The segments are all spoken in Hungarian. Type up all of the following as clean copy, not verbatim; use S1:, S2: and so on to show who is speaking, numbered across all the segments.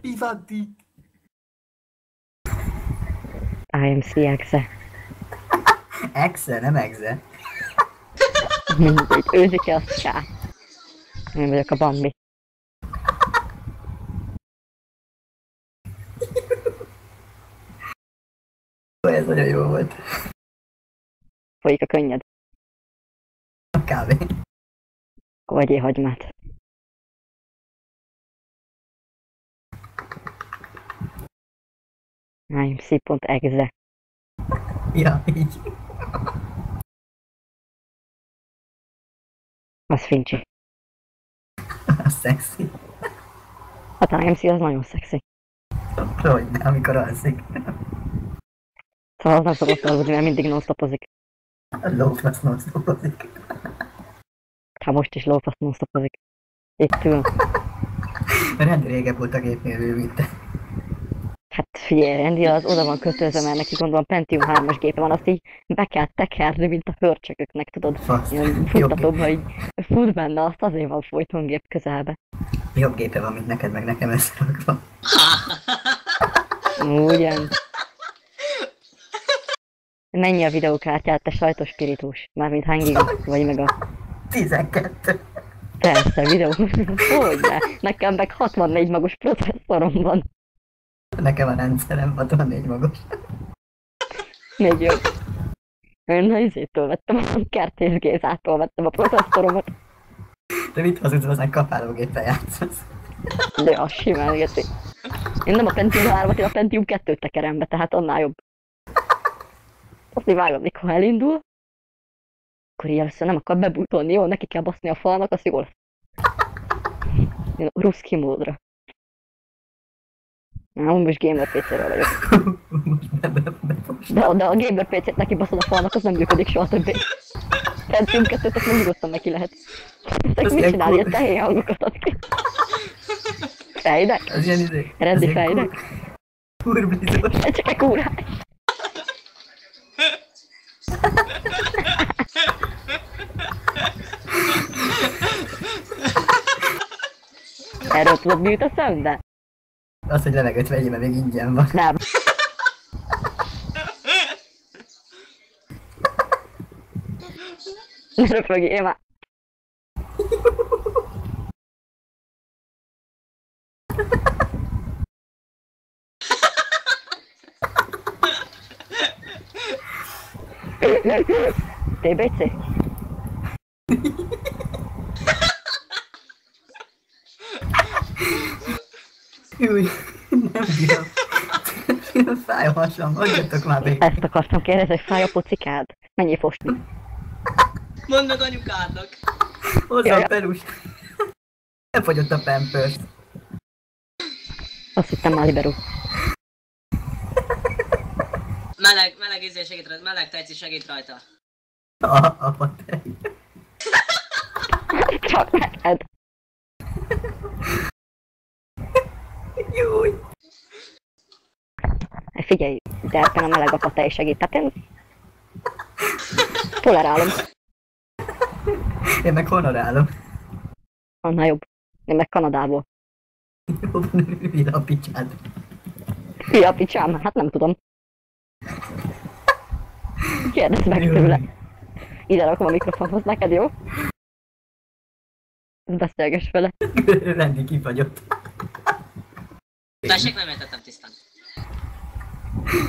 S1: Pivati.
S2: IMC Exe.
S1: Exe, nem Exe.
S2: Mindegy, őzike az csá. Én vagyok a Bambi.
S1: Ez nagyon jó volt.
S2: Folyik a könnyed.
S1: A kávé.
S2: Akkor vegyél hagymát. IMC.exe.
S1: Ja, így.
S2: Az fincsi.
S1: A szexi.
S2: Hát a IMC az nagyon szexi.
S1: Hogyne, amikor alszik.
S2: Szóval az nem szokott aludni, mert mindig non-stopozik.
S1: A lófasz non-stopozik.
S2: Hát most is lófasz non-stopozik. Itt ül.
S1: Rendi régebb volt a gépnél, mint te.
S2: Hát figyelj, Rendi az oda van kötözve, mert neki gondolom Pentium 3-as gépe van, azt így be kell tekerni, mint a hörcsököknek, tudod? Ilyen futtatóban így fut benne, azt azért van folyton gép közelbe.
S1: Jobb gépe van, mint neked, meg nekem összerakva.
S2: Ugyan. Mennyi a videókártyát, te sajtos spiritus? Mármint hány giga? Vagy meg a...
S1: 12.
S2: Persze, videó. Hogyne? Nekem meg 64 magos processzorom van.
S1: Nekem a rendszerem 64 magos.
S2: Még jobb. Én a izétől vettem, a Kertész Gézától vettem a processzoromat.
S1: De mit hazudsz, hozzá kapálógéppel játszasz?
S2: De az simán érti. Én nem a Pentium 3-at, én a Pentium 2-t tekerem be, tehát annál jobb. Azt így vágom, mikor elindul, akkor így először nem akar bebútolni, jó, neki kell baszni a falnak, az jó lesz. Én a ruszki módra. Most gamer PC-ről vagyok. De a gamer PC-t neki baszod a falnak, az nem működik soha többé. Pentium 2-t nem nyugodtan neki lehet. Ezt mit csinál, ilyen tehén hangokat ad ki. Fejdek?
S1: Az ilyen izé.
S2: Rendi fejdek?
S1: Kurblizós.
S2: Ez csak egy kúrás. Erről tudod, mi jut eszembe?
S1: Az, hogy levegőt vegyél, mert még ingyen van.
S2: Nem. Ne röpögjél már. TBC?
S1: Júj, nem bírom. Fáj a hasam, hagyjatok már békén.
S2: Ezt akartam kérdezni, hogy fáj a pocikád? Mennyi fosni?
S3: Mondd meg anyukádnak!
S1: Hozzá a perus. Nem fogyott a Pampers.
S2: Azt hittem már liberó.
S3: Meleg izé segít rajta, meleg tejci segít rajta.
S1: Apa te.
S2: Csak neked.
S1: Júj.
S2: Figyelj, de ebben a meleg apa tej segít, tehát én tolerálom.
S1: Én meg honorálom.
S2: Annál jobb. Én meg Kanadából.
S1: Jobb, hülye a picsád.
S2: Hülye a picsám, hát nem tudom. Kérdezz meg tőle. Ide rakom a mikrofonhoz neked, jó? Beszélgess vele.
S1: Rendi kifagyott.
S3: Tessék, nem értettem tisztán.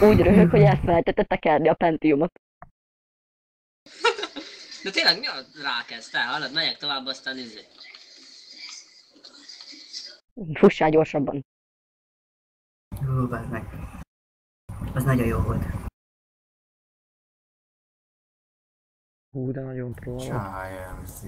S2: Úgy röhög, hogy elfelejtette tekerni a Pentiumot.
S3: De tényleg mi a rákezd? Te hallod, megyek tovább, aztán izé.
S2: Fussál gyorsabban.
S1: Hú, bár meg. Az nagyon jó volt.
S2: Hú, de nagyon próbálom.
S4: IMC.